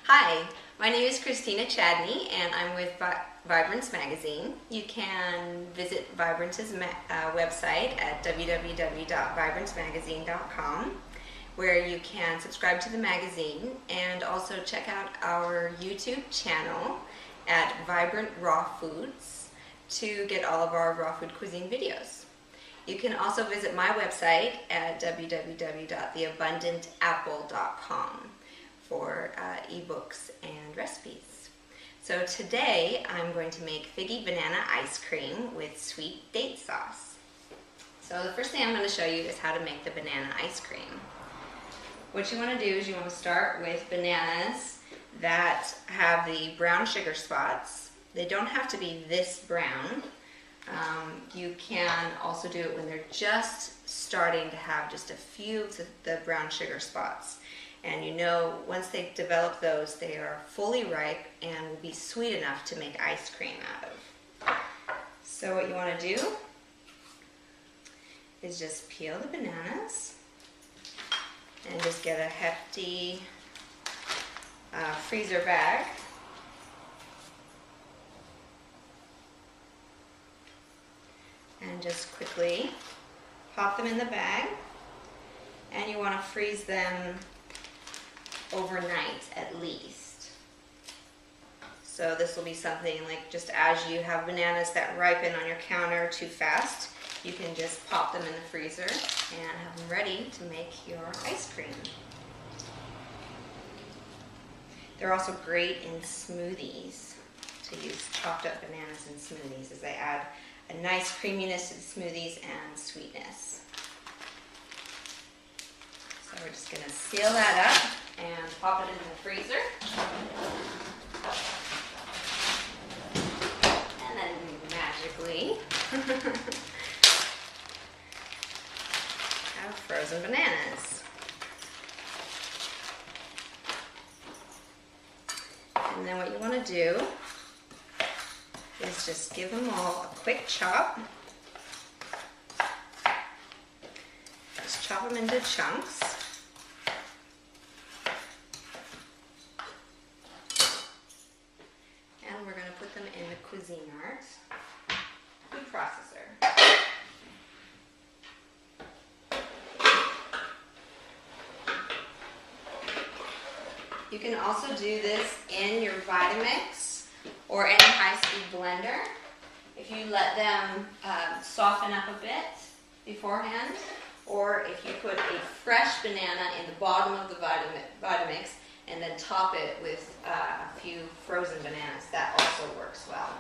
Hi, my name is Christina Chadney and I'm with Vibrance Magazine. You can visit Vibrance's website at www.vibrancemagazine.com, where you can subscribe to the magazine and also check out our YouTube channel at Vibrant Raw Foods to get all of our raw food cuisine videos. You can also visit my website at www.theabundantapple.com for ebooks and recipes. So today I'm going to make figgy banana ice cream with sweet date sauce. So the first thing I'm going to show you is how to make the banana ice cream. What you want to do is you want to start with bananas that have the brown sugar spots. They don't have to be this brown. You can also do it when they're just starting to have just a few of the brown sugar spots. And you know, once they've developed those, they are fully ripe and will be sweet enough to make ice cream out of. So what you want to do is just peel the bananas and just get a hefty freezer bag. And just quickly pop them in the bag. And you want to freeze them overnight at least. So this will be something like just as you have bananas that ripen on your counter too fast, you can just pop them in the freezer and have them ready to make your ice cream. They're also great in smoothies, to use chopped up bananas in smoothies, as they add a nice creaminess to the smoothies and sweetness. So we're just going to seal that up and pop it in the freezer. And then magically have frozen bananas. And then what you want to do is just give them all a quick chop. Just chop them into chunks. And we're going to put them in the Cuisinart food processor. You can also do this in your Vitamix or any high-speed blender. If you let them soften up a bit beforehand, or if you put a fresh banana in the bottom of the Vitamix and then top it with a few frozen bananas, that also works well.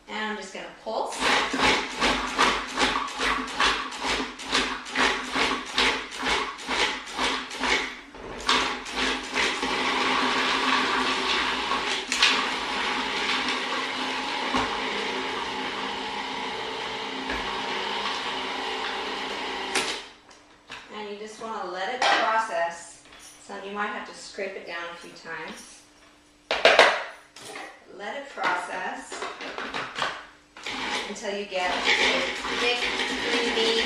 And I'm just going to pulse. Just want to let it process. So you might have to scrape it down a few times. Let it process until you get a thick, creamy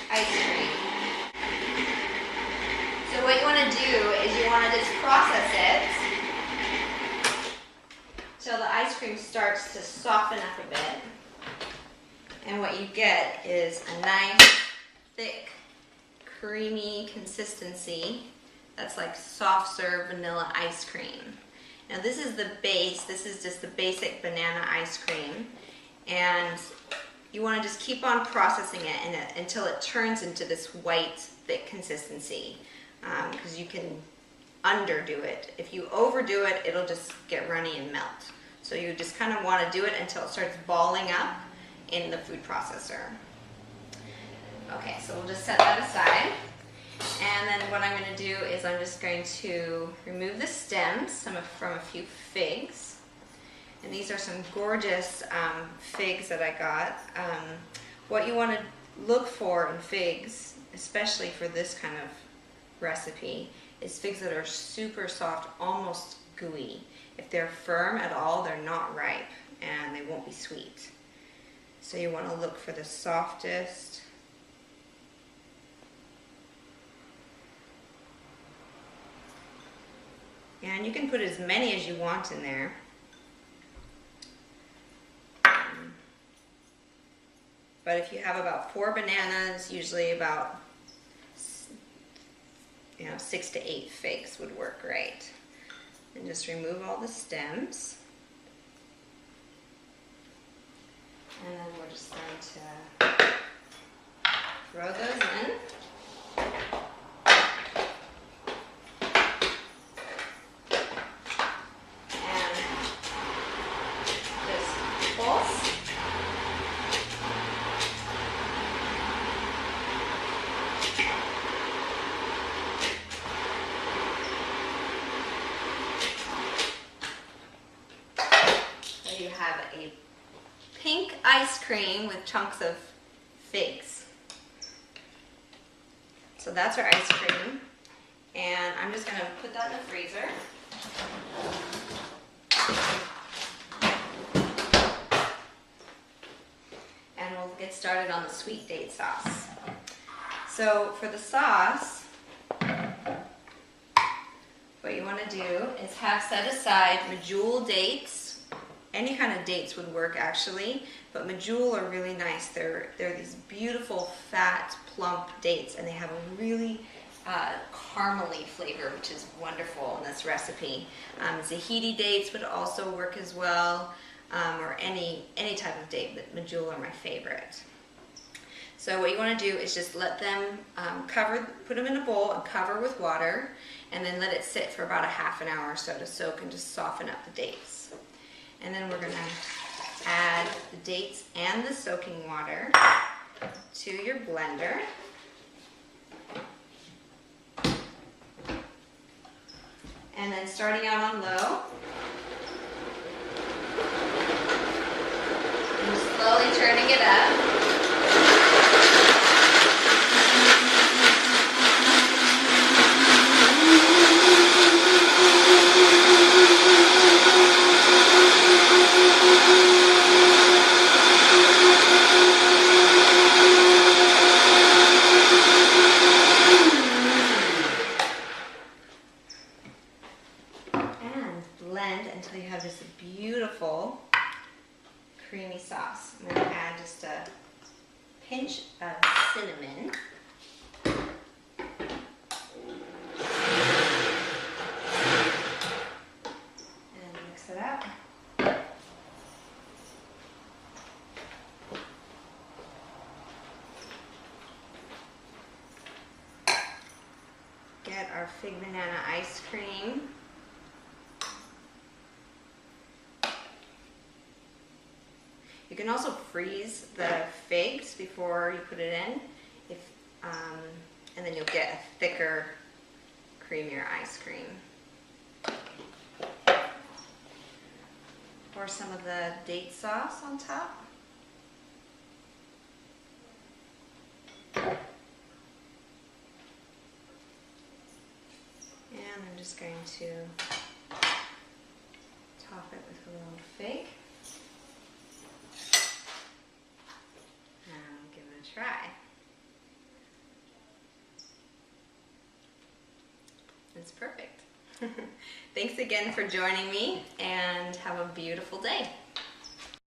ice cream. So what you want to do is you want to just process it till the ice cream starts to soften up a bit. And what you get is a nice, thick, creamy consistency that's like soft serve vanilla ice cream. Now this is the base, this is just the basic banana ice cream, and you want to just keep on processing it until it turns into this white thick consistency, because you can underdo it. If you overdo it, it'll just get runny and melt. So you just kind of want to do it until it starts balling up in the food processor. Okay, so we'll just set that aside. And then what I'm going to do is I'm just going to remove the stems from a few figs. And these are some gorgeous figs that I got. What you want to look for in figs, especially for this kind of recipe, is figs that are super soft, almost gooey. If they're firm at all, they're not ripe and they won't be sweet. So you want to look for the softest And you can put as many as you want in there. But if you have about 4 bananas, usually about 6 to 8 figs would work great. And just remove all the stems. And then we're just going to throw those in. And just pulse. So you have a pink ice cream with chunks of figs. So that's our ice cream. And I'm just going to put that in the freezer. And we'll get started on the sweet date sauce. So for the sauce, what you want to do is have set aside medjool dates. Any kind of dates would work actually, but medjool are really nice. They're these beautiful, fat, plump dates, and they have a really caramely flavor, which is wonderful in this recipe. Zahidi dates would also work as well, or any type of date, but medjool are my favorite. So what you want to do is just let them put them in a bowl and cover with water, and then let it sit for about a half an hour or so to soak and just soften up the dates. And then we're going to add the dates and the soaking water to your blender. And then starting out on low, and slowly turning it up. Blend until you have this beautiful creamy sauce. I'm going to add just a pinch of cinnamon. And mix it up. Get our fig banana ice cream. You can also freeze the figs before you put it in, and then you'll get a thicker, creamier ice cream. Pour some of the date sauce on top. And I'm just going to top it with a little fig. Try. It's perfect. Thanks again for joining me, and have a beautiful day.